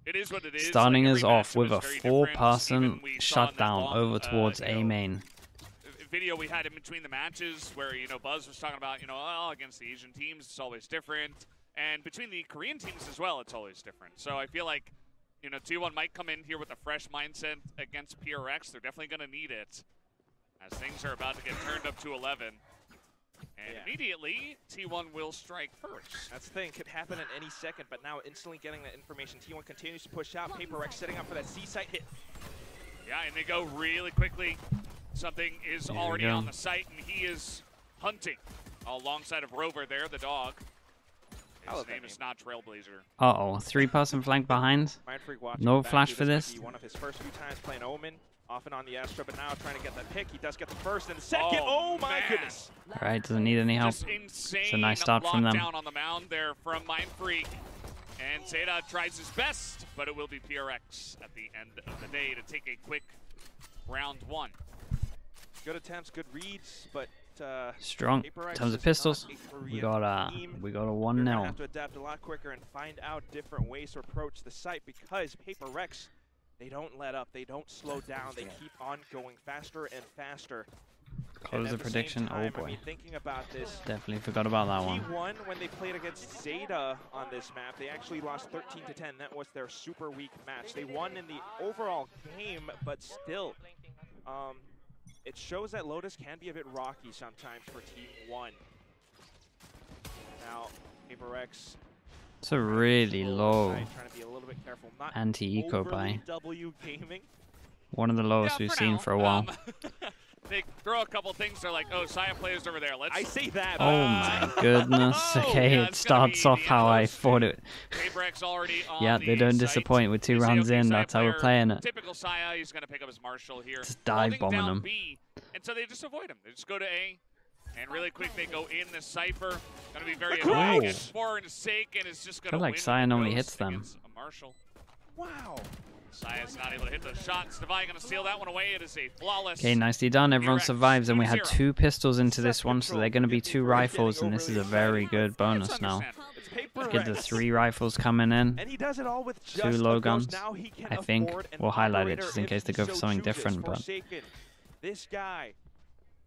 It is what it is. Starting like, us off with a very 4-person shutdown over towards A main. Video we had in between the matches where, you know, Buzz was talking about, you know, oh, against the Asian teams, it's always different. And between the Korean teams as well, it's always different. So I feel like, you know, T1 might come in here with a fresh mindset against PRX. They're definitely going to need it as things are about to get turned up to 11. And immediately, T1 will strike first. That's the thing, could happen at any second, but now instantly getting that information. T1 continues to push out. PRX setting up for that C-site hit. Yeah, and they go really quickly. Something is already on the site, and he is hunting alongside of Rover there, the dog. His name is not Trailblazer. Uh-oh, 3-person flank behind. No flash for this. One of his first few times playing Omen. Often on the Astra, but now trying to get that pick. He does get the first and the second. Oh my goodness! All right, doesn't need any help. It's a nice start from them. Down on the mound there from Mindfreak, and Zeta tries his best, but it will be PRX at the end of the day to take a quick round one. Good attempts, good reads, but strong. Tons of pistols. We got a 1-0. Have to adapt a lot quicker and find out different ways to approach the site because PRX. They don't let up. They don't slow down. They keep on going faster and faster. Close the prediction. Oh boy. I mean, thinking about this, definitely forgot about that one. T1, when they played against Zeta on this map, they actually lost 13-10. That was their super weak match. They won in the overall game, but still, it shows that Lotus can be a bit rocky sometimes for Team 1. Now, PRX. It's a really low anti-eco buy. One of the lowest we've seen for a while. They throw a couple things, they're like, oh, Saya players over there. I say that. Oh my goodness. Okay, it starts off how I thought it. Yeah, they don't disappoint with 2 rounds in. That's how we're playing it. Typical Saya, he's going to pick up his Marshall here. Just dive bombing them. And so they just avoid him. They just go to A. And really quick, they go in the Cypher. Gonna be very annoying and for his sake, and it's just gonna. I feel like Saya normally hits them. Marshall. Wow. Saya's not able to hit those shots. Devi gonna steal that one away. It is a flawless. Okay, nicely done. Everyone survives, and we had 2 pistols into this one, so they're gonna be 2 rifles, and this is a very good bonus now. Get the 3 rifles coming in. 2 low guns. I think we'll highlight it just in case they go for something different, but. This guy.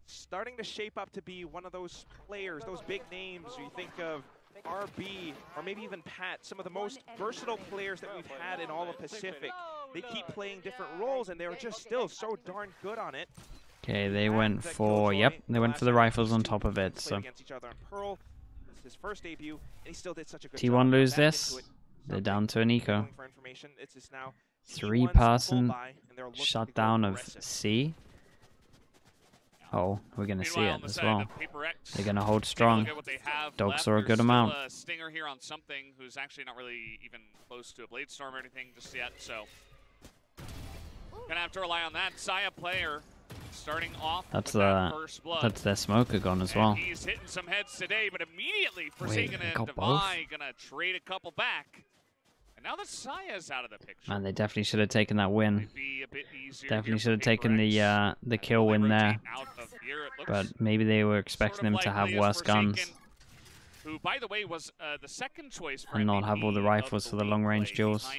Starting to shape up to be one of those players, those big names. You think of RB or maybe even Pat, some of the most versatile players that we've had in all of Pacific. They keep playing different roles, and they're just still so darn good on it. Okay, they went for, they went for the rifles on top of it. So T1 lose this. They're down to an eco. 3-person shutdown of C. Oh, we're going to see it as well. They're going to hold strong. Dogs saw a good amount. Stinger here on something who's actually not really even close to a Blade Storm or anything just yet, so gonna have to rely on that. Saya player starting off. That's their smoker gone as well. He's hitting some heads today, but immediately Forsaken and Devi gonna trade a couple back. And now that Saya's out of the picture. Man, they definitely should have taken that win. Definitely should have taken the kill win there. But maybe they were expecting them to have worse guns. Who, by the way, was the second choice for and not have all the rifles for the long-range duels.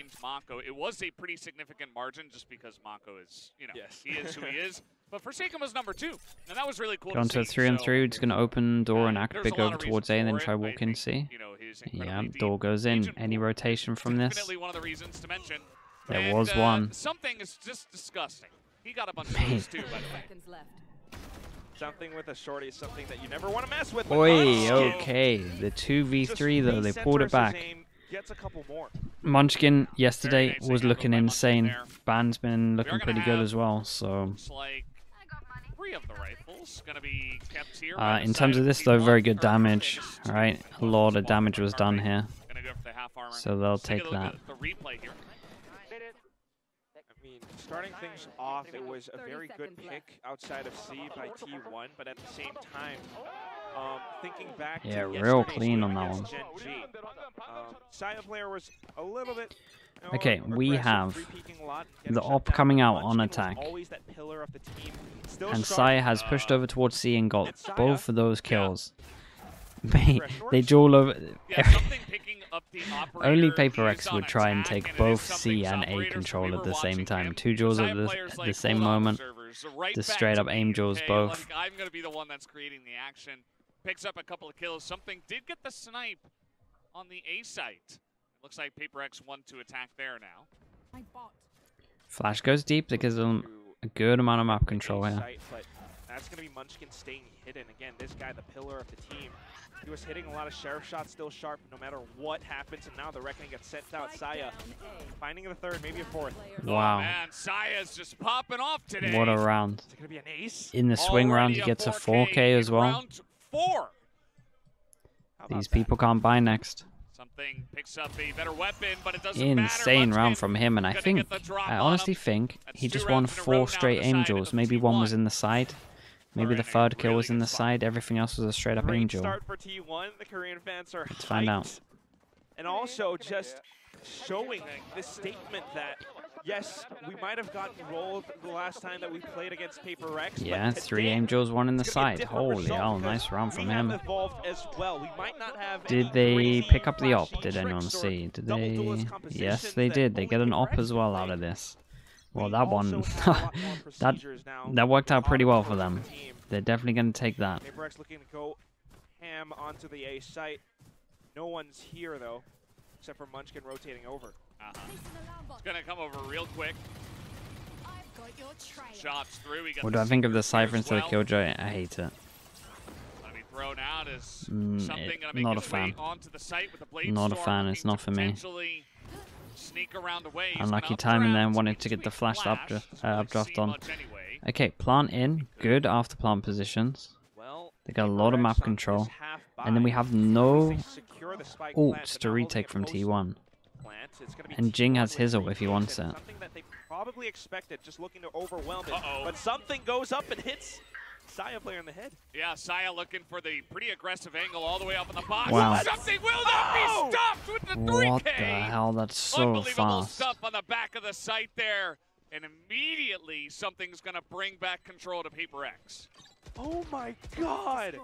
It was a pretty significant margin just because Mako is, you know, he is who he is. But Forsaken was number 2, and that was really cool. Going to a 3-on-3, it's going to open door and Akbig over towards A and then try walking C. Yeah, door goes in. Any rotation from this? One of the reasons to mention. There was one. Something is just disgusting. He got a bunch of those too, by the way. Something with a shorty is something that you never want to mess with. Oi, okay. The 2v3 though, they pulled it back. Munchkin yesterday was looking insane. Ban's been looking pretty good as well, so. In terms of this though, very good damage. Alright, a lot of damage was done here. So they'll take that. Starting things off, it was a very good pick outside of C by T1, but at the same time, thinking back to real clean on that one. Saya player was a little bit. Okay, we have the op coming out on attack, and Saya has pushed over towards C and got both of those kills. They duel over. Yeah, something picking up the operator. Only PRX is would on try and attack, take and it both is C and something A operators, control we at were the same watching time. him. 2 duels Side at players the like, same hold on, moment. observers, right Just back straight to up aim me, duels okay? both. Like, I'm going to be the one that's creating the action. Picks up a couple of kills. Something did get the snipe on the A site. It looks like PRX won to attack there now. Flash goes deep. That gives them a good amount of map control here. But that's going to be Munchkin staying hidden. Again, this guy, the pillar of the team. He was hitting a lot of sheriff shots, still sharp no matter what happens. And now the Reckoning gets sent out. Saya finding the third, maybe a fourth. Wow. Oh, man, Saya's just popping off today. What a round. Is it going to be an ace? In the swing round, he gets a 4K as well. Round 4. These people can't buy next. Something picks up a better weapon, but it doesn't Insane matter. round from him, and I honestly think he just won 4 straight aim duels. Maybe one was in the side. Maybe the third kill was in the side. Everything else was a straight up aim duel. Start for T1. The Korean fans are Let's find out. And also just showing this statement that yes, we might have gotten rolled the last time that we played against PRX. Yeah, 3 aim duels, 1 in the side. Holy hell, nice round from him. As well. We might not have did they pick up the op? Did anyone see? Did they? Yes, they did. They get an op as well out of this. Well, that one, that worked out pretty well for them. They're definitely going to take that. PRX looking to go ham onto the A site. No one's here, though, except for Munchkin rotating over. It's going to come over real quick. Shots through. What do I think of the Cypher instead of Killjoy? I hate it. Be thrown out as something gonna make not a its way fan. onto the site with the blade Not a storm, fan. It's not for me. Sneak around away. Unlucky timing there. Wanted to get the flash updraft on. Okay, plant in. Good after plant positions. They got a lot of map control. And then we have no ults to retake from T1. And Jing has his ult if he wants it. Something that they probably expected, just looking to overwhelm it. But something goes up and hits Saya player in the head. Yeah, Saya looking for the pretty aggressive angle all the way up in the box. Wow. Something will not be stopped with the 3K. What the hell? That's so Unbelievable fast. stuff on the back of the site there. And immediately something's going to bring back control to PRX. Oh my god.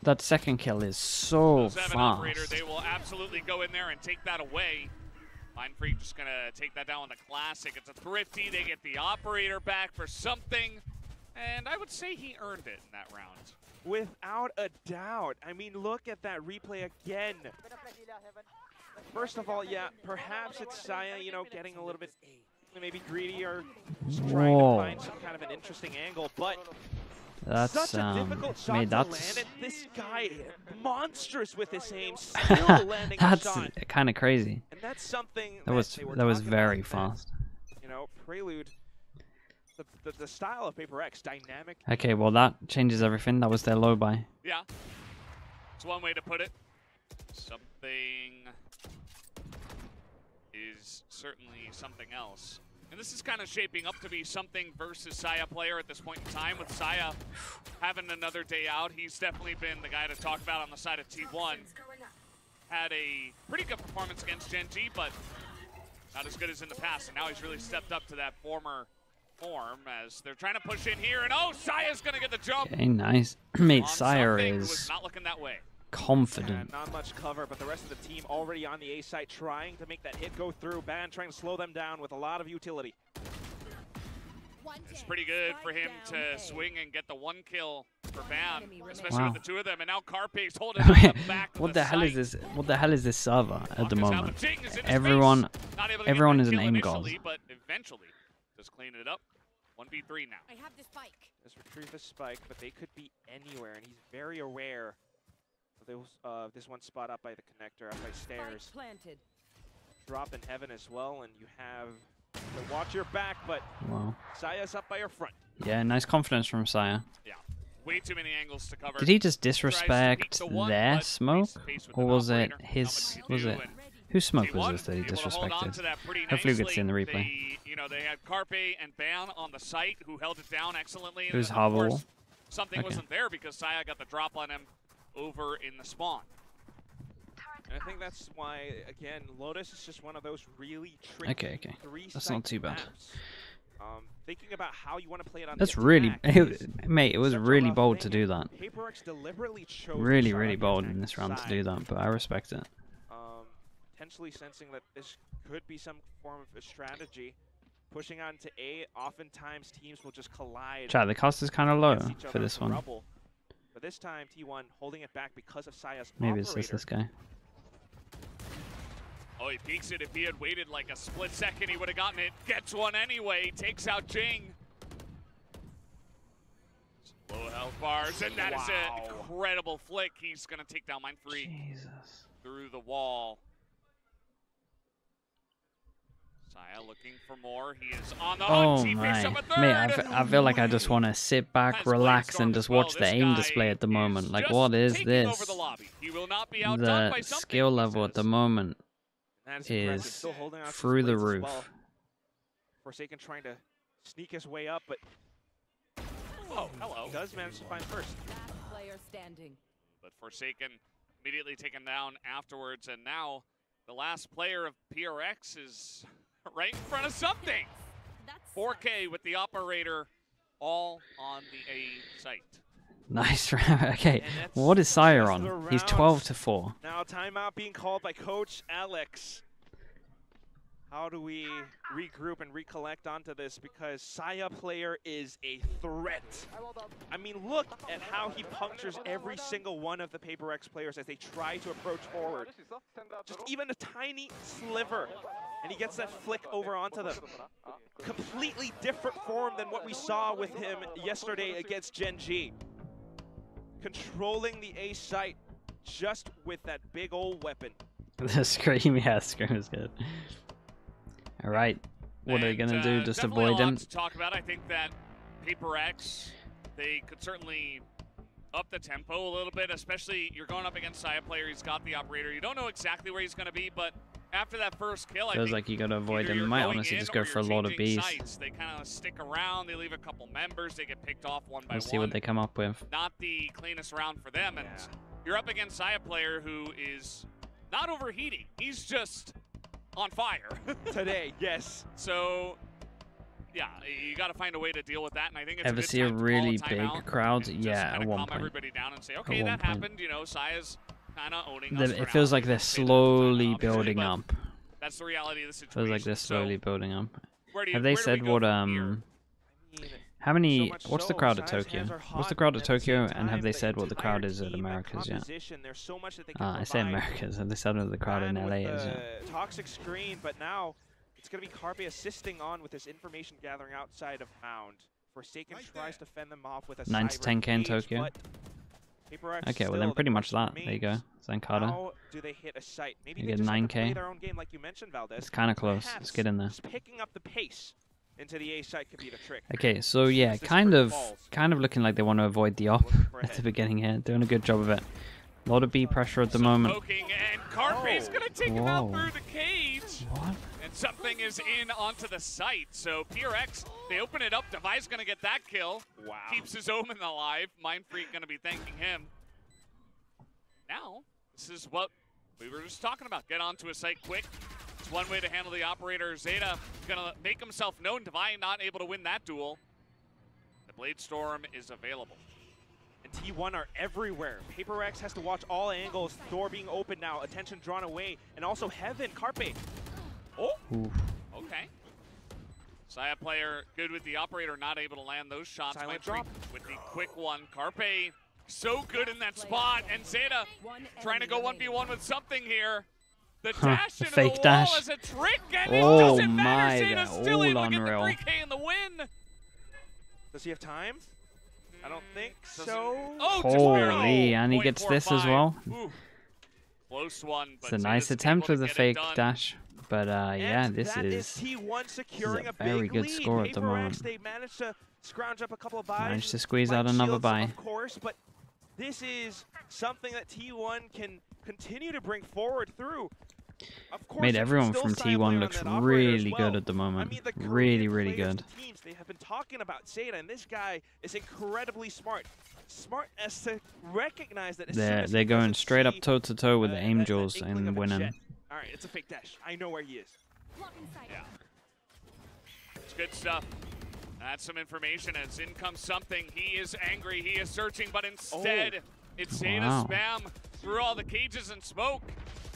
That second kill is so fast. Operator, they will absolutely go in there and take that away. Mind Freak just going to take that down with the classic. It's a thrifty. They get the operator back for something. And I would say he earned it in that round. Without a doubt. I mean, look at that replay again. First of all, yeah, perhaps it's Saya, you know, getting a little bit maybe greedy or just trying to find some kind of an interesting angle, but that's such a difficult shot to land it. This guy monstrous with his aim, still landing a shot. That's kind of crazy. And that's something that was very fast. You know, Prelude, the style of PRX, dynamic. Okay, well that changes everything. That was their low buy. Yeah, it's one way to put it. Something is certainly something else. And this is kind of shaping up to be something versus Saya player at this point in time. With Saya having another day out, he's definitely been the guy to talk about on the side of T1. Had a pretty good performance against Gen G, but not as good as in the past. And now he's really stepped up to that former form as they're trying to push in here. And oh, Saya's going to get the jump. Okay, nice. Mate, Saya is not looking that way. Confident. Not much cover, but the rest of the team already on the A site trying to make that hit go through. Ban trying to slow them down with a lot of utility. It's pretty good for him to swing and get the 1 kill for Ban, especially with the 2 of them. And now Carpe's holding them back. What the hell is this? What the hell is this server at the moment? Everyone is an aim god. But eventually, just clean it up. 1v3 now. I have the spike. Just retrieve the spike, but they could be anywhere, and he's very aware. This one spot up by the connector, up by stairs. Drop in heaven as well, and you have to watch your back, but wow. Saya's up by your front. Yeah, nice confidence from Saya. Yeah, way too many angles to cover. Did he just disrespect their smoke, or was it his? Was it whose smoke was this that he disrespected? Hopefully we could see in the replay. You know, they had Carpe and Ban on the site who held it down excellently. It was Hobble. Something wasn't there because Saya got the drop on him over in the spawn. And I think that's why, again, Lotus is just one of those really tricky Okay. That's not too bad. Thinking about how you want to play it on That's the really, attack mate, it was really bold to do that. PRX deliberately chose Really bold in this round to do that, but I respect it. Potentially sensing that this could be some form of a strategy. Pushing on to A, oftentimes teams will just collide. Chat, the cost is kind of low for this one. But this time, T1 holding it back because of Saya's Maybe it's just this guy. Oh, he peeks it. If he had waited like a split second, he would have gotten it. Gets one anyway. Takes out Jing. Low health bars, and that is an incredible flick. He's going to take down Mindfreak through the wall. Saya looking for more. He is on the hunt. He picks up a third. Mate, I feel like I just want to sit back, relax, and just watch the aim display at the moment. Like, what is this? The skill level at the moment is through the roof. Forsaken trying to sneak his way up, but hello. He does manage to find first. Player standing. But Forsaken immediately taken down afterwards, and now the last player of PRX is right in front of something. 4K with the operator all on the A site. Nice round. Okay, what is Saya on? He's 12-4. Now timeout being called by Coach Alex. How do we regroup and recollect onto this? Because Saya player is a threat. I mean, look at how he punctures every single one of the PRX players as they try to approach forward. Just even a tiny sliver. And he gets that flick over onto them. Completely different form than what we saw with him yesterday against Gen G. Controlling the A site just with that big old weapon. The scream, yeah, scream is good. All right, what are they gonna do? Just avoid him? To talk about, I think that PRX, they could certainly up the tempo a little bit, especially you're going up against Saya player. He's got the operator. You don't know exactly where he's gonna be, but after that first kill, I feels think like you gotta avoid him. You might honestly just go for a lot of Bs. Sites. They kind of stick around. They leave a couple members. They get picked off one by one. We'll see what they come up with. Not the cleanest round for them, and you're up against Saya player who is not overheating. He's just on fire today. Yes. So yeah, you got to find a way to deal with that, and I think it's ever see a really big crowd? Yeah, at one point. Everybody down and say, okay, that happened. You know, Saya's kind of owning us. It feels like they're slowly building up. That's the reality of the situation. Feels like they're slowly building up. Have they said what how many? What's the crowd at Tokyo? What's the crowd at Tokyo? And have they said what the crowd is at Americas yet? I say Americas. Have they said what the crowd in LA is yet? Toxic screen, but now it's going to be Carpe assisting on with this information gathering outside of Mound. Forsaken tries to fend them off with a 9 to 10K in Tokyo. Okay, well then pretty much that. There you go, Zankata. How do they hit a site? Maybe you they get just 9K. Their own game, like you mentioned, Valdez. It's kind of close. Let's get in there. Picking up the pace into the A site could be the trick. Okay, so yeah, kind of looking like they want to avoid the op at the beginning here. Doing a good job of it. A lot of B pressure at the moment. And Carpe's gonna take him out through the cage. What? And something is in onto the site. So PRX, they open it up. Device gonna get that kill. Wow. Keeps his Omen alive. Mindfreak gonna be thanking him. Now, this is what we were just talking about. Get onto a site quick. It's one way to handle the operator. Zeta gonna make himself known. Divine not able to win that duel. The Blade Storm is available. And T1 are everywhere. PRX has to watch all angles. Door being open now. Attention drawn away. And also Heaven, Carpe. Oh! Oof. Okay. Saya player good with the operator, not able to land those shots. Silent drop. With the quick one. Carpe so good in that spot. And Zeta trying to go 1v1 with something here. The dash into fake the wall dash is a trick, and it doesn't matter. Zeta's still able to get the unreal. 3K in the win. Does he have time? I don't think so. Oh, holy, and he gets this as well. Ooh. Close one. It's a nice attempt with a fake dash. But yeah, this is T1 securing a very good score at the moment. They managed to scrounge up a couple of buys. Managed to squeeze out another buy. Of course, but this is something that T1 can continue to bring forward through. Of course, made everyone from T1 looks really good at the moment. I mean, really good. Teams, they have been talking about Zeta, and this guy is incredibly smart. Smart as to recognize that they're going straight up toe to toe with the aim duels and winning. All right, it's a fake dash. I know where he is. Yeah. It's good stuff. That's some information as in comes something. He is angry, he is searching, but instead it's Zeta spam through all the cages and smoke.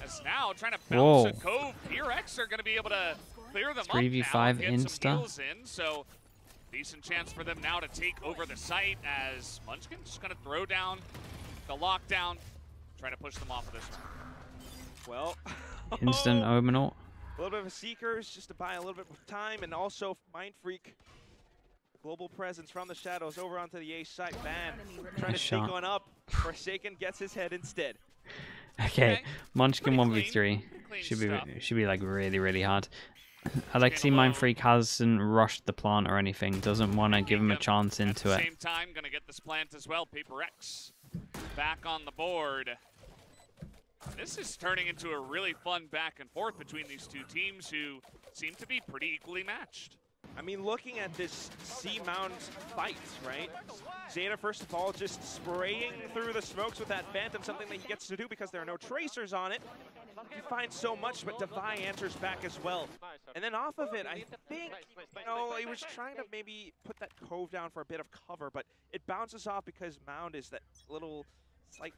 As now trying to bounce a cove. PRX are going to be able to clear them up now and get some heals in. So decent chance for them now to take over the site as Munchkin's just going to throw down the lockdown, trying to push them off of this one. Well, instant Omenor. A little bit of a Seekers just to buy a little bit of time, and also Mind Freak. Global presence from the shadows over onto the A site. Van trying to take one up. Forsaken gets his head instead. Okay, Munchkin 1v3 should be like really hard. I like to see Mind Freak hasn't rushed the plant or anything. Doesn't want to give him a chance into it. At the same time, gonna get this plant as well. PRX back on the board. This is turning into a really fun back and forth between these two teams who seem to be pretty equally matched. I mean, looking at this C-Mound fight, right? Zeta, first of all, just spraying through the smokes with that Phantom, something that he gets to do because there are no tracers on it. He finds so much, but Defy answers back as well. And then off of it, I think, you know, he was trying to maybe put that Cove down for a bit of cover, but it bounces off because Mound is that little slight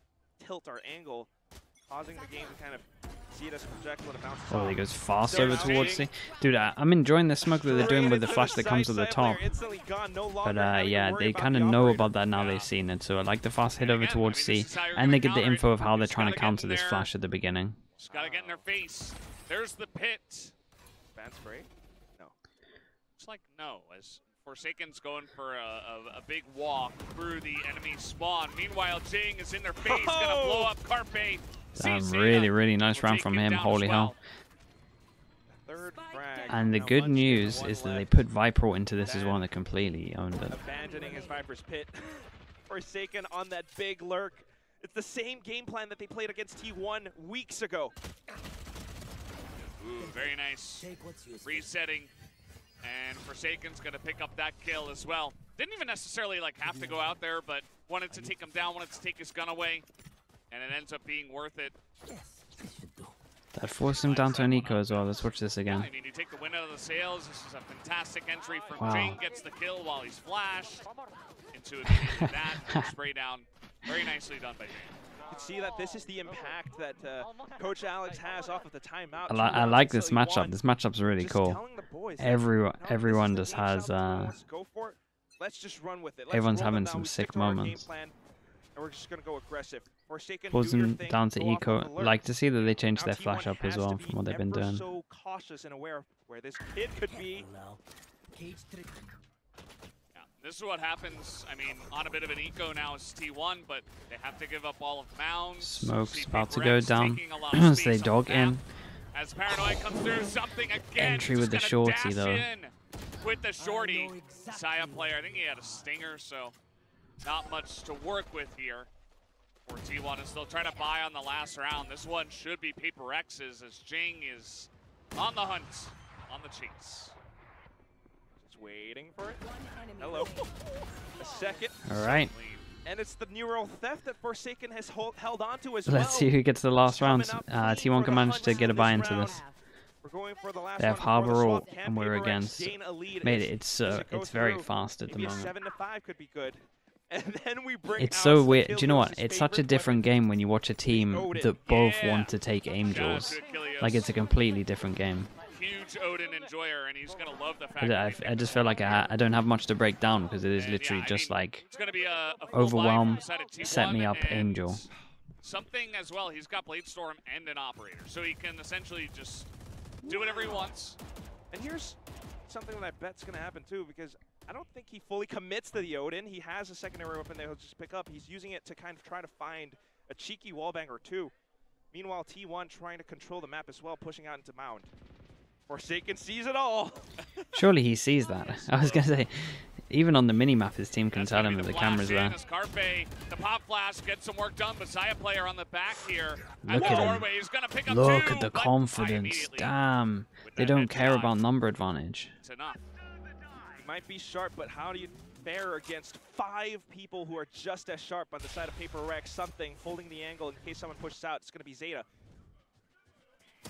tilt or angle, causing the game to kind of see it as a projectile to bounce off. He goes fast over towards C. Dude, I'm enjoying the smoke that they're doing with the flash that comes to the top. But yeah, they kind of know about that now they've seen it. So I like the fast hit over towards C. And they get the info of how they're trying to counter this flash at the beginning. Just gotta get in their face. There's the pit. Bad spray? No. Looks like no, as Forsaken's going for a big walk through the enemy spawn. Meanwhile, Jing is in their face, gonna blow up Carpe. Really nice round from him, holy hell. And the good news is that they put Viper into this as well, and they completely owned it. Abandoning his Viper's pit. Forsaken on that big lurk. It's the same game plan that they played against T1 weeks ago. Ooh, very nice. Resetting. And Forsaken's gonna pick up that kill as well. Didn't even necessarily like have to go out there, but wanted to take him down, wanted to take his gun away. And it ends up being worth it. That forced him down to an eco as well. Let's watch this again. I mean, you take the wind out of the sails. This is a fantastic entry from Jing. Gets the kill while he's flashed. Into that spray down. Very nicely done by Jing. You can see that this is the impact that Coach Alex has off of the timeout. I like this matchup. This matchup's really cool. Everyone just has. Let's just run with it. Everyone's having some sick moments. And we're just going to go aggressive. Forsaken, pulls them down to eco. Like to see that they changed their flash up as well from what they've been doing. So cautious and aware of where this kid could be. Yeah, this is what happens. I mean, on a bit of an eco now is T1, but they have to give up all of Mound. Smoke's about to go down. So they dog in. As Paranoid comes through, something again. Entry with the shorty though. With the shorty, Saya player. I think he had a stinger, so not much to work with here. For T1 is still trying to buy on the last round. This one should be PRX's as Jing is on the hunt, on the chase. Just waiting for it. Hello. A second. All right. And it's the neural theft that Forsaken has held on to as well. Let's see who gets the last round. T1 can manage to get a buy into this. They have Harbor Ult, and we're against. Mate, it's very fast at the moment. 7-5 could be good. And then we bring it's so weird. Do you know what? It's such a different game when you watch a team that both want to take aim duels. Like, it's a completely different game. Huge Odin enjoyer, and he's gonna love the fact I just feel like I don't have much to break down because it is literally just like overwhelm, set me up, aim duel. Something as well. He's got Blade Storm and an operator, so he can essentially just do whatever he wants. And here's something that I bet's gonna happen too, because I don't think he fully commits to the Odin. He has a secondary weapon that he'll just pick up. He's using it to kind of try to find a cheeky wallbang or two. Meanwhile, T1 trying to control the map as well, pushing out into Mound. Forsaken sees it all. Surely he sees that. I was going to say, even on the mini-map, his team can tell him that the camera's there. Carpe, the pop flash gets some work done. Messiah player on the back here. Look at him. He's gonna pick up Look at the confidence. Damn. They don't care about number advantage. It's enough. Might be sharp, but how do you fare against 5 people who are just as sharp on the side of PRX? Something holding the angle in case someone pushes out. It's going to be Zeta.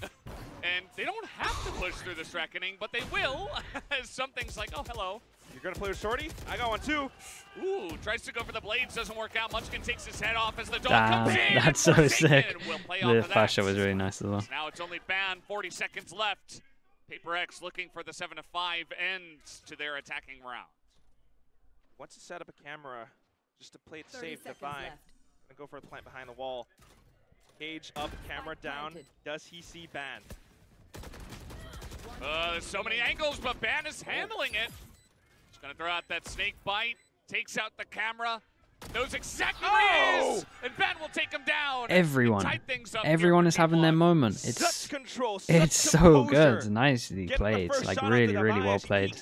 And they don't have to push through this reckoning, but they will. As some things like, oh, hello. You're going to play with Shorty? I got one too. Ooh, tries to go for the blades, doesn't work out. Munchkin takes his head off as the dog comes in. That's so sick. We'll the fascia was really nice as well. So now it's only Ban, 40 seconds left. PRX looking for the 7-5 ends to their attacking round. Wants to set up a camera just to play it safe. Defy. Gonna go for a plant behind the wall. Cage up, camera down. Does he see Ban? There's so many angles, but Ban is handling it. He's gonna throw out that snake bite. Takes out the camera. Knows exactly where he is, and Ban will take him down. Everyone is having their moment. It's control, it's so good, nicely played, like really well played.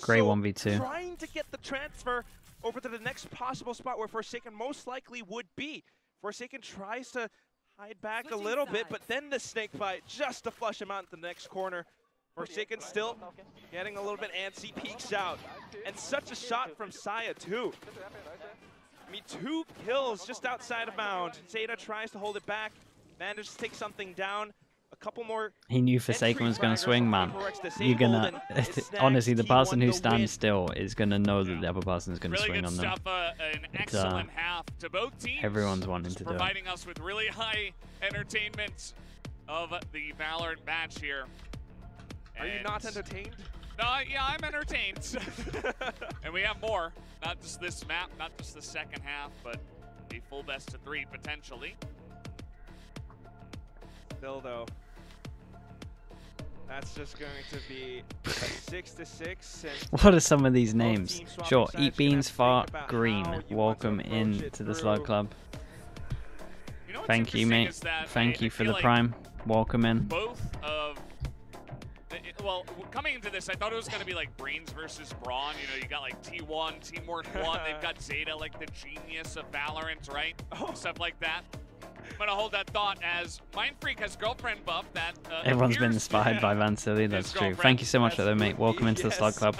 Great 1v2. Trying to get the transfer over to the next possible spot where Forsaken most likely would be. Forsaken tries to hide back a little bit, but then the snake bite just to flush him out into the next corner. Forsaken still getting a little bit antsy, peeks out, and such a shot from Saya too. I mean, 2 kills just outside of Mound. Zeta tries to hold it back, manages to take something down. A couple more. He knew Forsaken was going to swing, man. You're gonna, honestly, the person who stands still is going to know that the other person is going to swing on them. An excellent half to both teams. Everyone's wanting to do it. Providing us with really high entertainment of the Valorant match here. Are you not entertained? No, yeah, I'm entertained. And we have more. Not just this map, not just the second half, but a full best of 3 potentially. Still though, that's just going to be 6-6. What are some of these names? Sure, Eat Beans, Fart, Green. Welcome in to the Slug Club. Thank you, mate. Thank you for the prime. Welcome in. Both of well, coming into this, I thought it was going to be like Brains versus Brawn. You know, you got like T1, Teamwork 1. They've got Zeta, like the genius of Valorant, right? Stuff like that. I'm going to hold that thought as Mindfreak has girlfriend buff that everyone's been inspired by Vansili, that's true. Thank you so much for that, mate. Welcome into the Slug Club.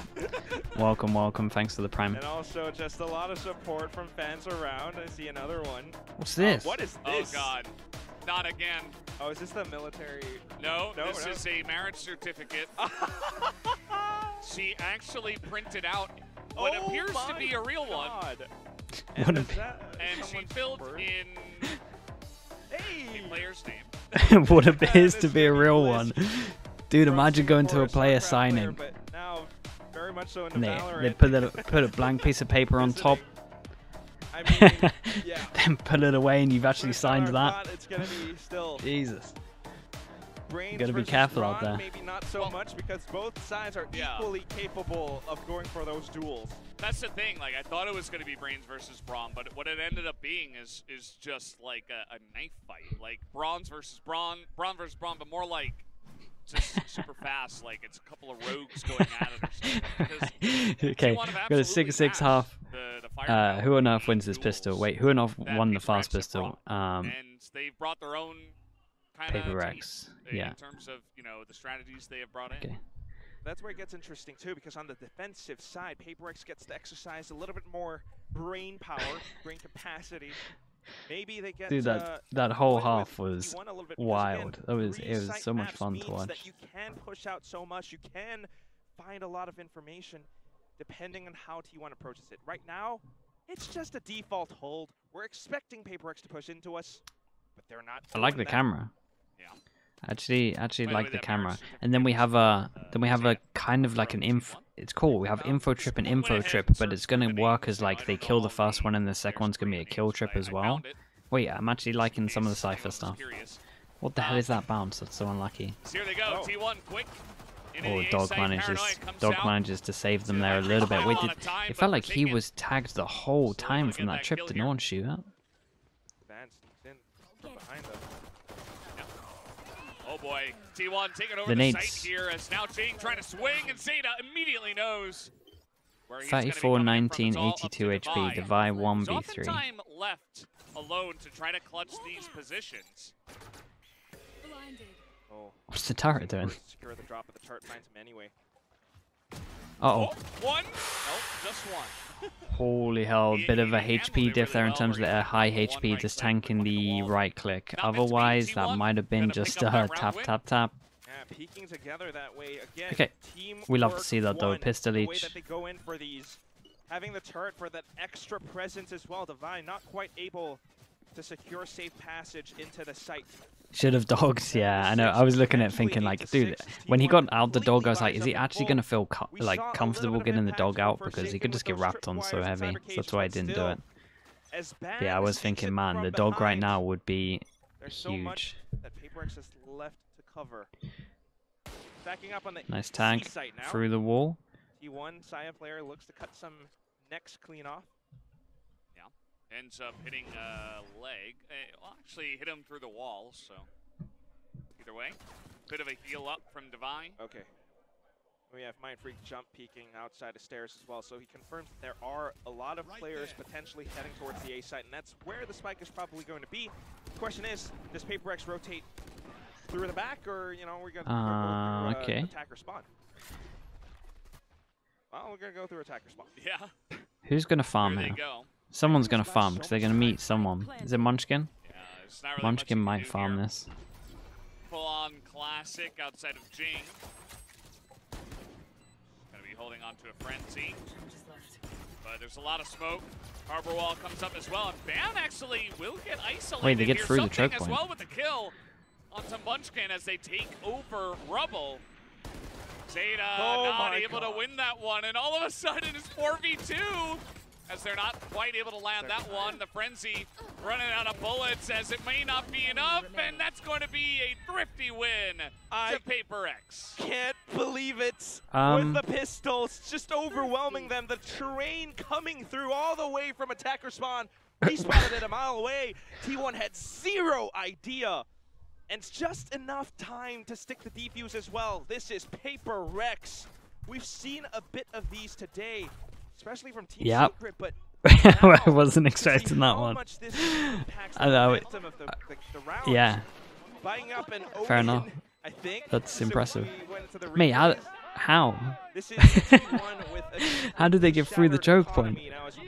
Welcome. Thanks for the prime. And also just a lot of support from fans around. I see another one. What's this? What is this? Oh, God. Not again. Oh, is this the military? No, this is a marriage certificate. She actually printed out what appears to be a real one. And she filled in a player's name. What appears to be a real one. Dude, imagine going to a player signing. But now, very much so in the they put a blank piece of paper on top. I mean, yeah. Then put it away and you've actually signed that. It's gonna be still Jesus. You gotta be careful out there. Maybe not so much because both sides are equally capable of going for those duels. That's the thing. Like I thought it was gonna be Brains versus Brawn, but what it ended up being is just like a knife fight, like Bronze versus Brawn, Brawn versus Brawn, but more like just super fast, like it's a couple of rogues going at it or something. Okay, got a 6-6 half. Who on earth wins this pistol? Wait, who on earth won the fast pistol? And they've brought their own kind of PRX, yeah. In terms of, you know, the strategies they have brought in. Okay. That's where it gets interesting too, because on the defensive side, PRX gets to exercise a little bit more brain power, brain capacity. Maybe they get. Dude, that whole half was wild. It was so much fun to watch. That you can push out so much. You can find a lot of information, depending on how T1 approaches it. Right now, it's just a default hold. We're expecting PRX to push into us, but they're not. I like the camera. Yeah. Actually like the camera. And then we have a kind of like an info. It's cool. We have info trip and info trip, but it's gonna work as like they kill the first one and the second one's gonna be a kill trip as well. Wait, I'm actually liking some of the Cypher stuff. What the hell is that bounce? That's so unlucky. Here they go. T1 quick. Oh, Dog manages to save them there a little bit. Wait, it felt like he was tagged the whole time from that trip. Did no one shoot that? Oh boy, T1 taking over the site here as now Jing trying to swing, and Zeta immediately knows where he's 34, 19, 82 HP, Divide 1v3. So time left alone to try to clutch these positions. Oh. What's the turret doing? Secure the drop of the turret finds him anyway. Uh-oh. One? Nope, just one. Holy hell, bit of a HP diff there in terms of their high HP, just tanking the right click. Otherwise, that might have been just a tap, tap, tap. Yeah, peeking together that way. Again, Okay, we love to see that though. Pistol each. The way that they go in for these, having the turret for that extra presence as well. Divine not quite able to secure safe passage into the site. Should have dogged, yeah. I know. I was looking at it thinking, like, dude, when he got out the dog, I was like, is he actually going to feel comfortable getting the dog out? Because he could just get wrapped on so heavy. So that's why I didn't do it. But yeah, I was thinking, man, the dog right now would be huge. That PRX is left to cover. Backing up on the nice tag through the wall. T1 Saya player looks to cut some necks clean off. Ends up hitting a leg. Well, actually hit him through the wall, so either way. Bit of a heal up from Divine. Okay. We have Mind Freak jump peeking outside the stairs as well, so he confirms that there are a lot of players potentially heading towards the A site, and that's where the spike is probably going to be. The question is, does PRX rotate through the back, or, you know, we're going to go through attacker spawn? Well, we're going to go through attacker spawn. Yeah. Who's going to farm here? Someone's going to farm because they're going to meet someone. Is it Munchkin? Yeah, it's not really Munchkin might farm this. Full-on classic outside of Jing. Going to be holding on to a frenzy. But there's a lot of smoke. Harbor Wall comes up as well. And Bam actually will get isolated. Wait, they get through the choke as point. well with the kill onto Munchkin as they take over Rubble. Zeta not able to win that one. And all of a sudden it's 4v2. As they're not quite able to land that one. The frenzy running out of bullets as it may not be enough, and that's going to be a thrifty win to PRX. Can't believe it. With the pistols, just overwhelming them. The terrain coming through all the way from attacker spawn. He spotted it a mile away. T1 had zero idea. And it's just enough time to stick the defuse as well. This is PRX. We've seen a bit of these today. Especially from Team Secret, but I wasn't expecting that one. I know it. Yeah. Fair enough. That's impressive. Mate, how? How did they get through the choke point?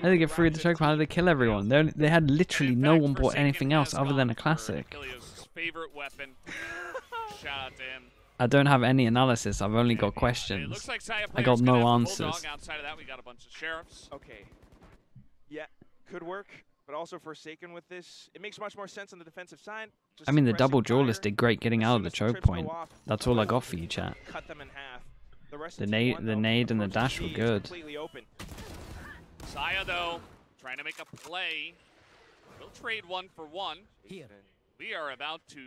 How did they get through the choke point? How did they kill everyone? They had literally no one bought anything else other than a classic. Favorite weapon. Shout out to him. I don't have any analysis. I've only got questions. Like I got no answers. Outside of that, we got a bunch of sheriffs. Okay. Yeah, could work, but also Forsaken with this. It makes much more sense on the defensive side. I mean, the double duelist did great getting out of the choke point. That's all I got for you, chat. Cut them in half. The nade and the dash were good. Saya, though, trying to make a play. We'll trade 1 for 1. We are about to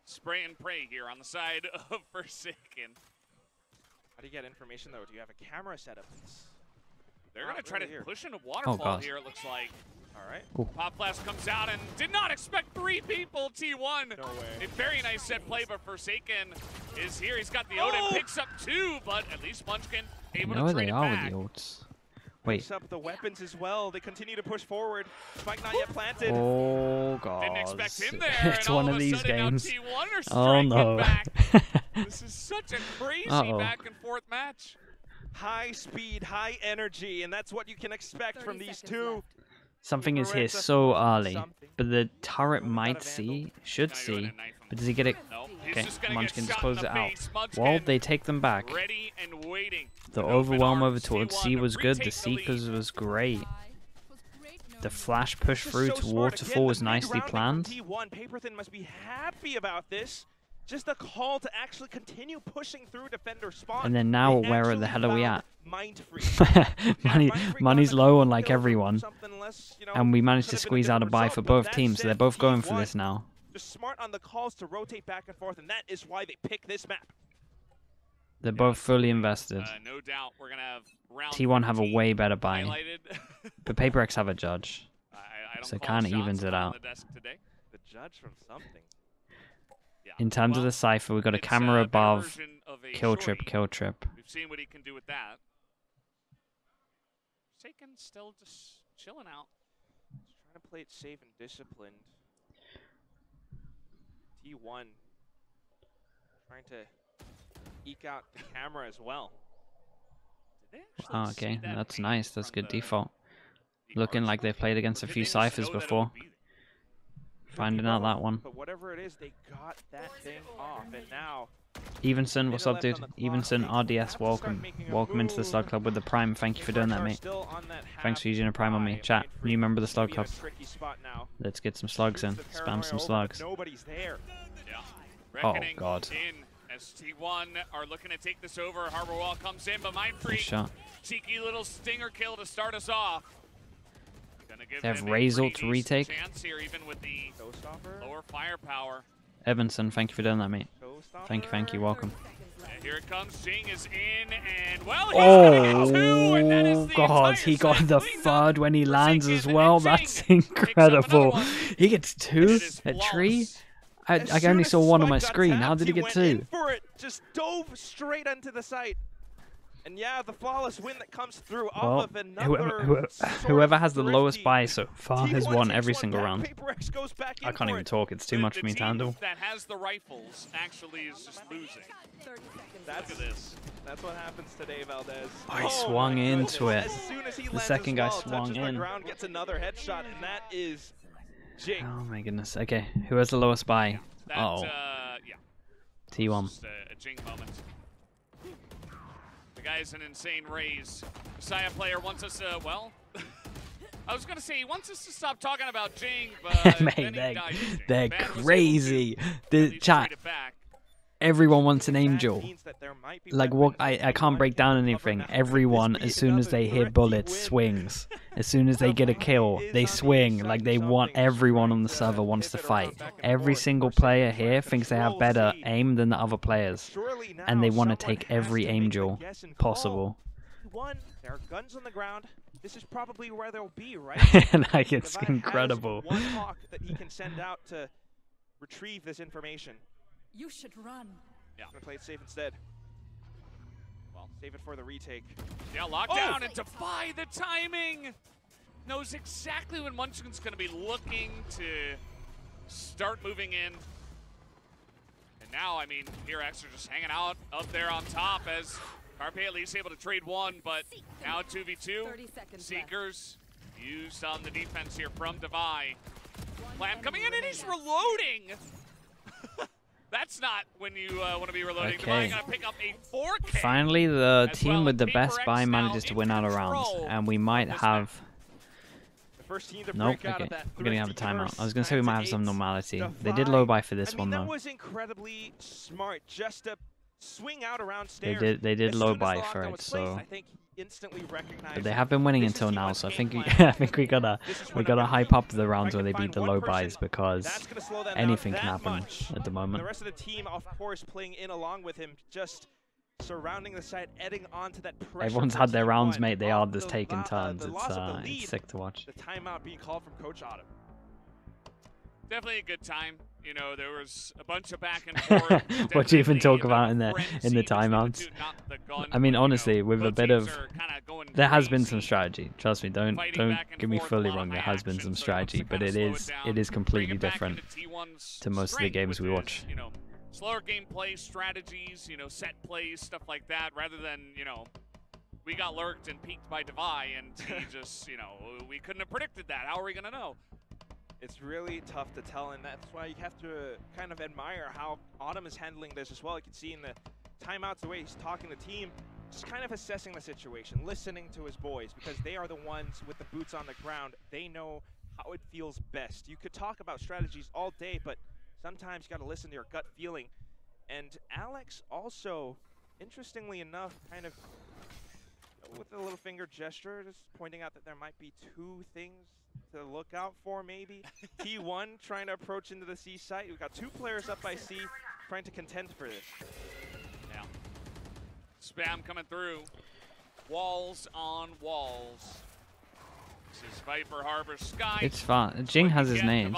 spray and pray here on the side of Forsaken. How do you get information, though? Do you have a camera set up? They're going to try to push in a waterfall here, it looks like. All right. Pop Blast comes out and did not expect 3 people, T1. No way. A very nice set play, but Forsaken is here. He's got the ult and picks up 2, but at least Munchkin able to trade it back. With the ults. Wait. Picks up the weapons as well. They continue to push forward. Spike not yet planted. Oh, God. Didn't expect him there. It's one of these games. Oh, no. This is such a crazy back and forth match. High speed, high energy, and that's what you can expect from these two. Something is here so early, but the turret might should see, but does he get it? Okay, Munchkin just closes it out. Well, they take them back. The overwhelm over towards C was good, the Seekers was great. The flash push through to Waterfall was nicely planned. Paperthin must be happy about this. Just a call to actually continue pushing through defender spawn. And then now, where the hell are we at? Money's low on like everyone. And we managed to squeeze out a buy for both teams, so they're both going for this now. Just smart on the calls to rotate back and forth, and that is why they pick this map. They're both fully invested. No doubt we're gonna have round T1 have a way better buy. But PRX have a judge. So it kind of evens it out. The judge from something. In terms of the Cypher, we've got a camera above, kill trip. We've seen what he can do with that. Forsaken still just chilling out. Just trying to play it safe and disciplined. T1 trying to eke out the camera as well. Oh, okay, that's nice. That's good default. Looking like they've played against a few Cyphers before. Finding out that one. But whatever it is, they got that thing off, and now Evenson, what's up, dude? Evenson, RDS, welcome. Welcome into the Slug Club with the Prime. Thank you for doing that, mate. Thanks for using a Prime on me. Chat, new member of the Slug Club. Let's get some slugs in. Spam some slugs. Nobody's there. Oh, God. ST1 are looking to take this over. Harbor Wall comes in, but Mindfreak, cheeky little stinger kill to start us off. They have Razor to retake. Here, even with the lower firepower. Evanson, thank you for doing that, mate. Thank you, welcome. And here it comes, Jing is in, and well, oh God, he got the third when he lands as well. That's incredible. He gets two at tree. I only saw one on my screen. How did he get two? Just dove straight into the site. And yeah, the flawless win that comes through off of another whoever has the lowest buy so far has won every single round. I can't even talk. It's too much for me to handle. That has the rifles actually is just losing. Look at this. That's what happens today, Valdez. Oh, he swung into it. The second guy swung in. Gets another headshot, and that is Jing. Oh my goodness. Okay, who has the lowest buy? Oh. Yeah. T1. Just a Jing moment. The guy's an insane raise. Messiah player wants us to, well, I was going to say he wants us to stop talking about Jing, but mate, they're crazy. The chat. Everyone wants an angel. Like, what? I can't break down anything. Everyone, as soon as they hit bullets, swings. As soon as they get a kill, they swing. Like, they want, everyone on the server wants to fight. Every single player here thinks they have better aim than the other players. And they want to take every angel possible. There are guns on the ground. This is probably where they'll be, right? Like, it's incredible. One hawk that he can send out to retrieve this information. You should run. Yeah. I'm gonna play it safe instead. Well, save it for the retake. Yeah, lock down and defy the timing. Knows exactly when Munchkin's gonna be looking to start moving in. And now, I mean, PRX are just hanging out up there on top as Carpe at least able to trade one, but now 2v2. Seekers used on the defense here from Devi. Plan coming in and he's reloading. That's not when you want to be reloading. Okay. Gonna pick up a 4K. Finally, the team with the best buy manages to win out of rounds, and we might have. Nope. Okay, we're gonna have a timeout. I was gonna say we might have some normality. They did low buy for this one though. That was incredibly smart, just to swing out around stairs. They did low buy for it, so. Instantly But they have been winning until now, so I think we gotta hype up the rounds where they beat the low buys because anything can happen at the moment. The rest of the team, of course, playing in along with him, just surrounding the site, adding on to that pressure. Everyone's had their rounds, mate. They are just taking turns. It's sick to watch. The timeout being called from Coach Autumn. Definitely a good time. You know, there was a bunch of back and forth. What do you even talk about in the timeouts? I mean, honestly, with a bit of, there has been some strategy. Trust me, don't get me fully wrong. There has been some strategy, but it is completely different to most of the games we watch. You know, slower gameplay strategies, you know, set plays, stuff like that, rather than, you know, we got lurked and peaked by Devi, and he just, you know, we couldn't have predicted that. How are we gonna know? It's really tough to tell, and that's why you have to kind of admire how Autumn is handling this as well. You can see in the timeouts, the way he's talking to the team, just kind of assessing the situation, listening to his boys, because they are the ones with the boots on the ground. They know how it feels best. You could talk about strategies all day, but sometimes you got to listen to your gut feeling. And Alex also, interestingly enough, kind of with a little finger gesture, just pointing out that there might be two things to look out for, maybe. T1 trying to approach into the C site. We've got two players up by C trying to contend for this. Yeah. Spam coming through. Walls on walls. This is Viper Harbor Sky. It's fun. Jing has his name.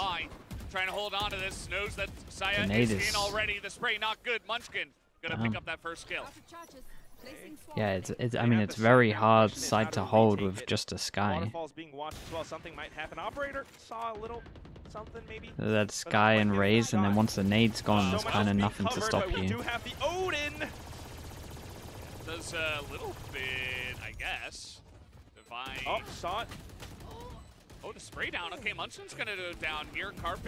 Trying to hold on to this. Knows that Saya is in already. The spray not good. Munchkin gonna pick up that first kill. Yeah, I mean, it's very hard side to hold with just a Sky. Waterfalls being watched as well. Something might happen. Operator saw a little something maybe. That Sky and Raze, and then once the nade's gone, there's kind of nothing to stop you. Do have the Odin. does a little bit, I guess. Divine. Oh, saw it. Oh, the spray down. Okay, Munchkin's gonna go down here. Carpe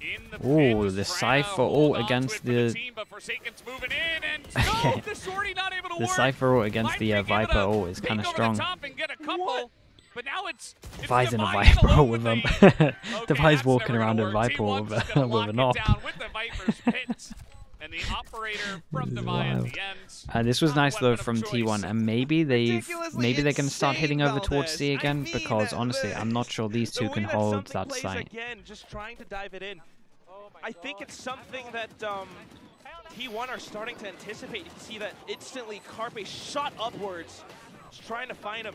in the Ooh, pins, the trying to Cypher hold ult on to against it for the team, but Forsaken's moving in, and no, the sortie not able to the work. Cypher ult against the Might be Viper able to ult is kind of peek over strong. the top and get a couple, What? but now it's Devi's in a Divine Viper alone ult with him. Okay, Devi's that's walking never around gonna a work. Viper T1's with, gonna with lock an it op. down with the Viper's pit. And the operator from Divine at the end. This was Not nice a though weapon from of T1, choice. and maybe they're gonna start hitting over towards Valdez. C again, I mean, because honestly I'm not sure these the two way can that hold something that plays site. Again, just trying to dive it in. I think it's something that T1 are starting to anticipate. You can see that instantly Carpe shot upwards, just trying to find him.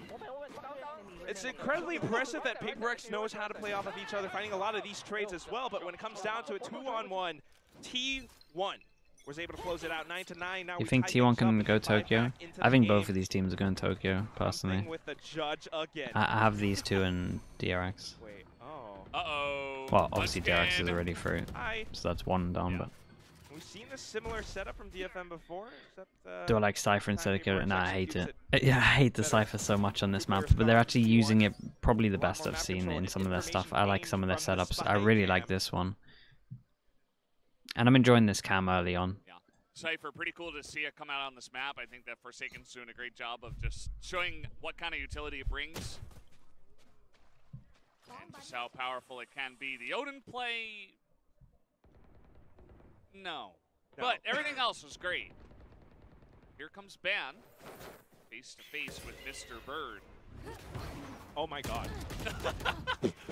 It's incredibly impressive that PRX knows how to play off of each other, finding a lot of these trades as well, but when it comes down to a 2-on-1, T1 was able to close it out 9-9. Now You think T1 can go Tokyo? I think both of these teams are going Tokyo, Something personally. with the judge again. I have these two in DRX. Wait, oh. Uh-oh. Well, obviously Again. DRX is already through, so that's one down, Yeah. but... We've seen this similar setup from DFM before, except Do I like Cypher instead of time Killer? Nah, I PRX hate it. executes Yeah, I hate the better. Cypher so much on this map, Nuclear but they're actually Falcon using T1. it probably the A lot best more I've map seen control in and some of their stuff. I information like some of their gained from the setups. I spy really like cam. this one. And I'm enjoying this cam early on. Yeah. Cypher, pretty cool to see it come out on this map. I think that Forsaken's doing a great job of just showing what kind of utility it brings. And just how powerful it can be. The Odin play... No. But everything else was great. Here comes Ban, face to face with Mr. Bird. Oh my god.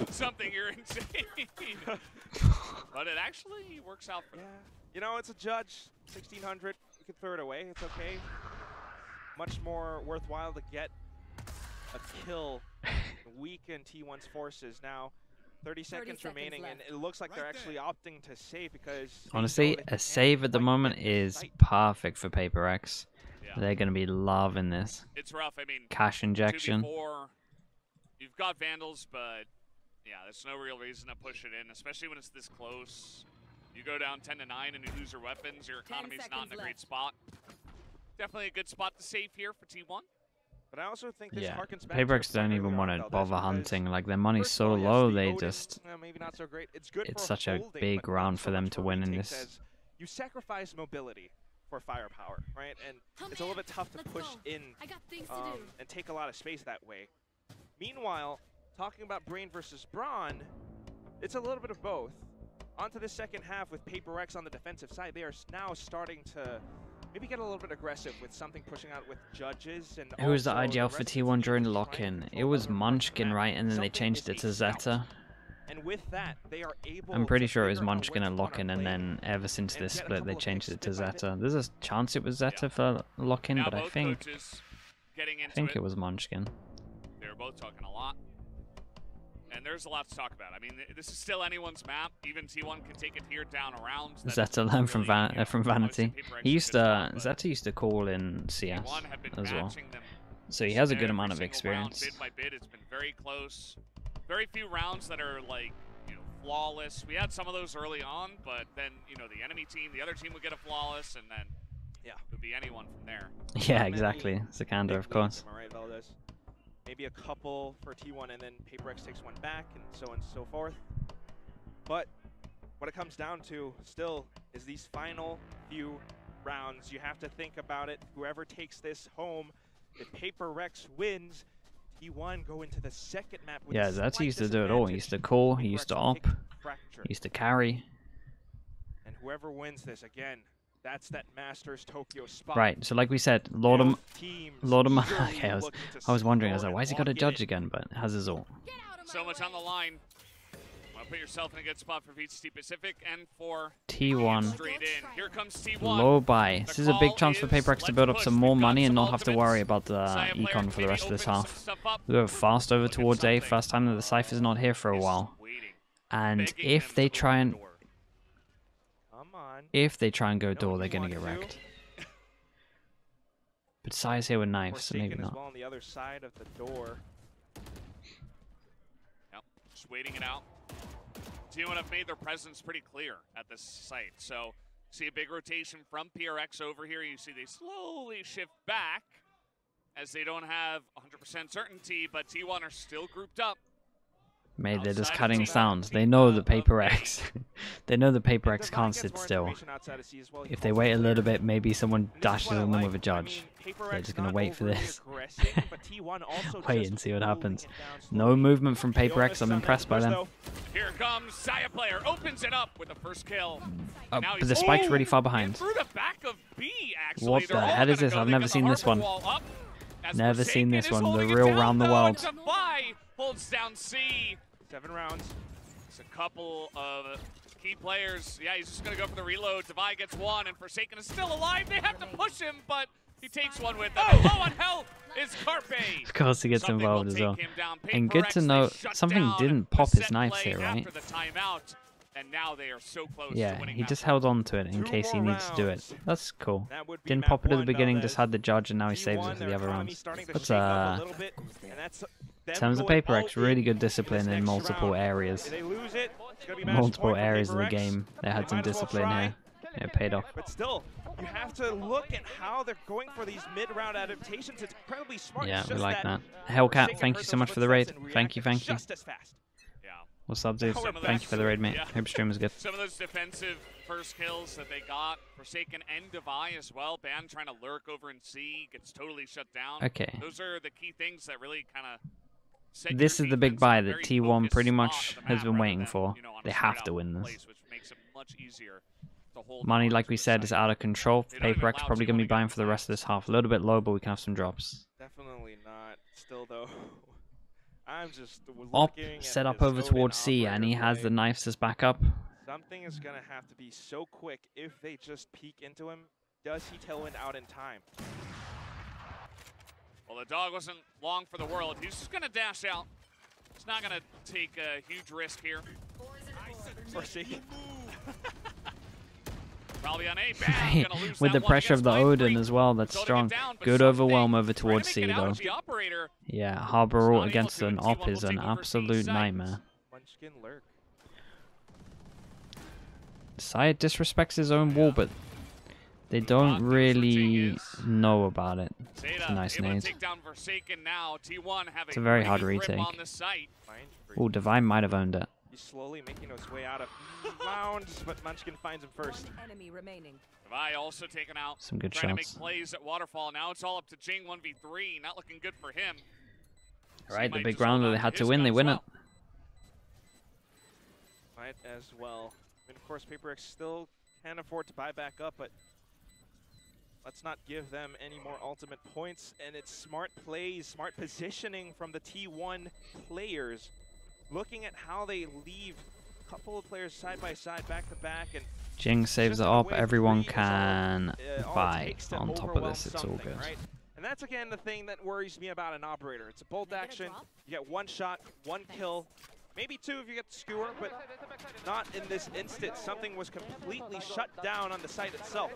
Something you're insane. But it actually works out for them. You know, it's a judge. 1600. You can throw it away. It's okay. Much more worthwhile to get a kill, weaken T1's forces. Now, 30 seconds remaining, and it looks like they're actually opting to save because... Honestly, a save at the moment is perfect for PRX. Yeah. They're going to be loving this. It's rough. I mean, Cash injection. 2v4, you've got Vandals, but yeah, there's no real reason to push it in, especially when it's this close. You go down 10-9 and you lose your weapons, your economy's not in a great spot. Definitely a good spot to save here for T1. But I also think this Yeah, harkens back to PRX a don't point even earlier want on, to Valdez, bother because hunting. Like, their money's first of so all, yes, low, the they Odin, just... maybe not so great. It's good It's for such a holding, big but round not for so them much to for win in retakes, this. as you sacrifice mobility for firepower, right? And it's a little bit tough to push in and take a lot of space that way. Meanwhile, talking about Brain versus Brawn, it's a little bit of both. Onto the second half with PRX on the defensive side, they are now starting to maybe get a little bit aggressive with something pushing out with judges. And Who was the also IGL for rest of the T1 team during the is trying to lock-in? It control was other parts of the Munchkin, map. right? And then they Something changed it is to a scout. Zeta. And with that, they are able I'm pretty to sure it was figure out Munchkin which at one are lock-in, and playing then ever since and this get a split, couple they of changed picks it to bit by bit. Zeta. There's a chance it was Zeta for lock-in, Now but I both think coaches getting into it was Munchkin. They were both talking a lot. And there's a lot to talk about. I mean, this is still anyone's map. Even T1 can take it here down around. Zeta learned from from Vanity. He used to Zeta used to call in CS T1 have been as well, matching them so he has a good every amount of single experience. Round, bit by bit, it's been very close. Very few rounds that are like, you know, flawless. We had some of those early on, but then, you know, the enemy team, the other team would get a flawless, and then it would be anyone from there. Yeah, exactly. Sikander, of course. Am I right, Valdez? Maybe a couple for T1, and then PRX takes one back, and so on and so forth. But what it comes down to still is these final few rounds. You have to think about it. Whoever takes this home, if PRX wins, T1 go into the second map with Yeah, Zeta used to do it all. He used to call, he used to op, he used to carry. And whoever wins this, again, that's that Masters Tokyo spot. Right, so like we said, Lordum, okay, I was wondering, I was like, why has he got a judge again? But it has his ult. So much on the line. Want to put yourself in a good spot for VTC Pacific and for T1. straight in. Here comes T1. Low buy. This is a big chance for PRX to build up some more money and not have to worry about the econ for the rest of this half. We go fast over towards A, first time that the Cypher's not here for a while. And if they try and go door, they're gonna get wrecked. But Sai's here with knives, so maybe not. Well on the other side of the door. Yep, just waiting it out. T1 have made their presence pretty clear at this site, so See a big rotation from PRX over here. You see they slowly shift back as they don't have 100% certainty, but T1 are still grouped up. Maybe they're just cutting sounds. They know the PRX. They know the PRX can't sit still. If they wait a little bit, maybe someone dashes on them with a judge. They're just going to wait for this. Wait and see what happens. No movement from PRX. I'm impressed by them. Here comes Saya player. Opens it up with the first kill. But the spike's really far behind. Through the back of B, actually. What the hell is this? I've never seen this one. Never seen this one. The real round the world. Holds down C. 7 rounds. It's a couple of key players. Yeah, he's just going to go for the reload. Devi gets one, and Forsaken is still alive. They have to push him, but he takes one with them. Low on health is Carpe. Of course he gets involved as well. And good to know, something didn't pop his knives here, right? And now they are so close. Yeah, he just held on to it in case he needs to do it. That's cool. Didn't pop it at the beginning, just had the judge, and now he saves it for the other rounds. But in terms of PRX, really good discipline in multiple areas. Multiple areas of the game. They had some discipline here. It paid off. But still, you have to look at how they're going for these mid-round adaptations. It's incredibly smart. Yeah, we like that. Hellcat, thank you so much for the raid. Thank you, thank you. What's up, dude? Thank you for the raid, mate. Hope stream was good. Some of those defensive first kills that they got, Forsaken and Devi as well. Ban trying to lurk over in C, gets totally shut down. Okay. Those are the key things that really kind of... This is the big buy that T1 pretty much has been waiting for. They have to win this. Money, like we said, is out of control. PRX probably going to be buying for the rest of this half. A little bit low, but we can have some drops. Definitely not. Still, though. I'm just Op set up over towards C, and he has the knives as backup. Something is going to have to be so quick if they just peek into him. Does he tailwind out in time? Well, the dog wasn't long for the world. He's just going to dash out. He's not going to take a huge risk here. Forsaken. Probably on A. Bam. With the pressure of the Odin as well, that's strong. Good overwhelm over towards C, though. Yeah, Harbor ult against an Op is an absolute nightmare. Saya disrespects his own wall, but they don't really know about it. It's a nice nade. It's a very hard retake. Oh, Divine might have owned it. He's slowly making his way out of rounds, but Munchkin finds him first. Devi also taken out. Some good trying shots. To make plays at Waterfall. Now it's all up to Jing 1v3. Not looking good for him. All right, the big round that they had to win, they win it. Might as well. And of course, PRX still can't afford to buy back up, but let's not give them any more ultimate points. And it's smart plays, smart positioning from the T1 players. Looking at how they leave a couple of players side by side, back to back, and Jing saves it up. Everyone can buy on top of this. It's all good. Right? And that's again the thing that worries me about an operator. It's a bolt action. You get one shot, one kill, maybe two if you get the skewer, but not in this instance. Something was completely shut down on the site itself.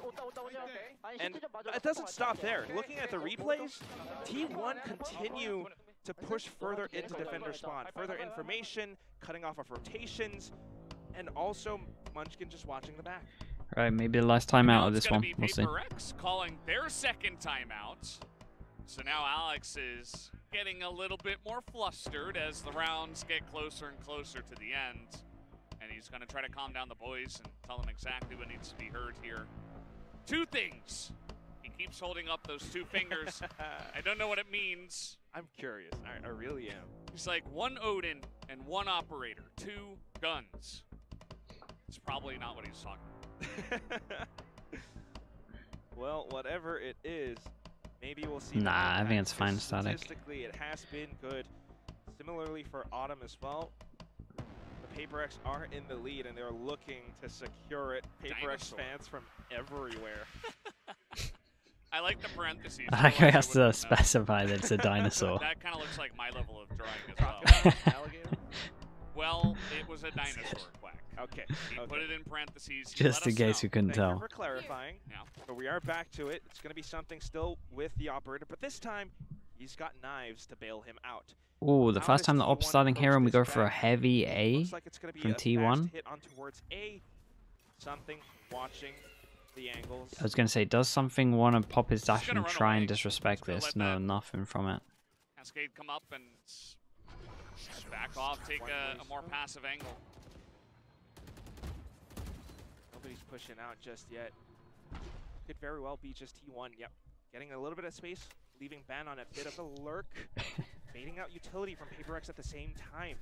And it doesn't stop there. Looking at the replays, T1 continue to push further into defender spawn. Further information, cutting off of rotations, and also Munchkin just watching the back. All right, maybe the last timeout of this one. We'll see. PRX calling their second timeout. So now Alex is getting a little bit more flustered as the rounds get closer and closer to the end. And he's going to try to calm down the boys and tell them exactly what needs to be heard here. Two things. He keeps holding up those two fingers. I don't know what it means. I'm curious. I really am. He's like, one Odin and one operator. 2 guns. It's probably not what he's talking about. Well, whatever it is, maybe we'll see. Nah, I think it's fine, static. Statistically, it has been good. Similarly for Autumn as well. The PRX are in the lead, and they're looking to secure it. PRX fans from everywhere. I like the parentheses. I like how he has to specify that it's a dinosaur. That kind of looks like my level of drawing as well. Alligator? Well, it was a dinosaur, Quack. Okay. He put it in parentheses. Just in case you couldn't tell. Thank you for clarifying. Yeah. But we are back to it. It's going to be something still with the operator, but this time he's got knives to bail him out. Ooh, the first time the Op's starting here and we go for a heavy A like it's gonna be from a T1. hit on towards A. Something watching the angles. I was going to say, does something want to pop his dash and try and disrespect this? No, nothing from it. Cascade come up and back off, take a more passive angle. Nobody's pushing out just yet. Could very well be just T1. Yep. Getting a little bit of space, leaving Ben on a bit of a lurk. Baiting out utility from PRX at the same time.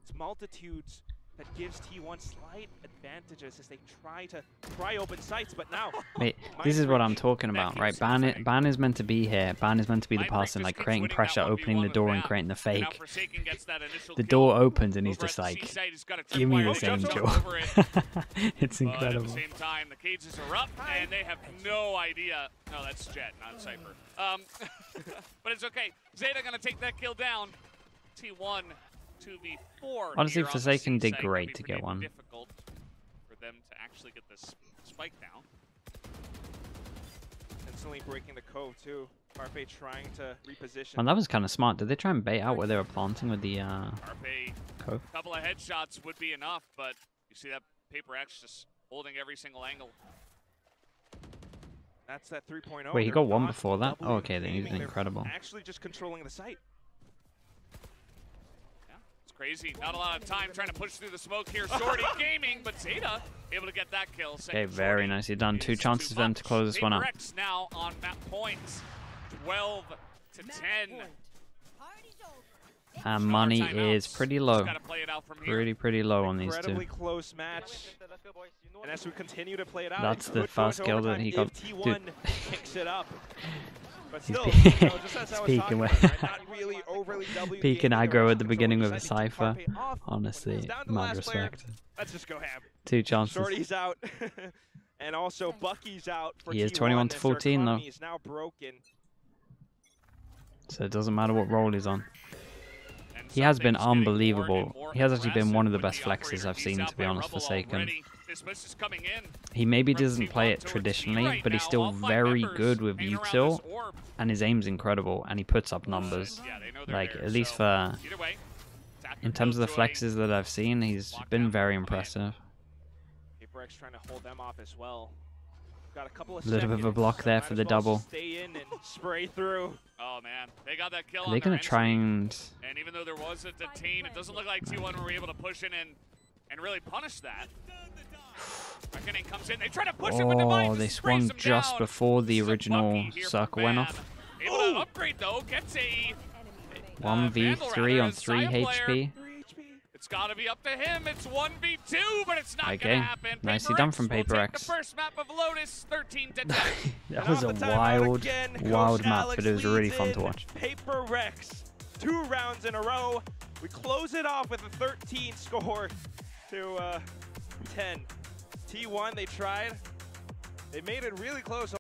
It's multitudes that gives T1 slight advantages as they try open sights, but now... Wait, this is what I'm talking about, right? Ban is meant to be here. Ban is meant to be the person, like, creating pressure, opening the door, and creating the fake. The door opens, and he's just like, give me this angel. It's incredible. At the same time, the cages are up, and they have no idea. No, that's Jet, not Cypher. But it's okay. Zeta gonna take that kill down. T1... 2v4. Honestly, Forsaken did great to get one. Difficult for them to actually get this spike down. Instantly breaking the cove too. Parfait trying to reposition. And that was kind of smart. Did they try and bait out where they were planting with the cove? A couple of headshots would be enough, but you see that PRX just holding every single angle. That's that 3.0. Wait, he got one before that? Oh, okay, then he's incredible. Actually just controlling the site. Crazy. Not a lot of time trying to push through the smoke here. Shorty gaming, but Zeta able to get that kill. Okay, very nicely done. 2 chances for them to close this one up. PRX now on map points. 12 to 10. And money is pretty low. Pretty low on these two. Incredibly close match. And as we continue to play it out, that's the first kill that he got. T1 picks it up. But still, peeking peeking aggro at the beginning with a Cypher. Honestly, mad respect. Let's just go ham. 2 chances. Shorty's out. And also Bucky's out for he is 21 to 14 though. Is now broken. So it doesn't matter what role he's on. He has been unbelievable. He has actually been one of the best flexes I've seen, to be honest, Forsaken. He maybe doesn't play it traditionally, but he's still very good with util, and his aim's incredible, and he puts up numbers. Like, at least for... in terms of the flexes that I've seen, he's been very impressive. PRX trying to hold them off as well. Got a couple of little bit of a block there for the double. Stay in and spray through. Oh man, they got that kill. Are they gonna try and? And even though there was a detain, it doesn't look like T1 were able to push in and really punish that. Reckoning comes in. They try to push him with the they swung just before the original circle went off. Able to upgrade though, gets a 1v3 on 3 HP. It's got to be up to him. It's 1v2, but it's not going to happen. Nicely done from PRX. The first map of Lotus, 13 to 10. That was a wild map, but it was really fun to watch. PRX, 2 rounds in a row. We close it off with a 13 score to 10. T1, they tried. They made it really close.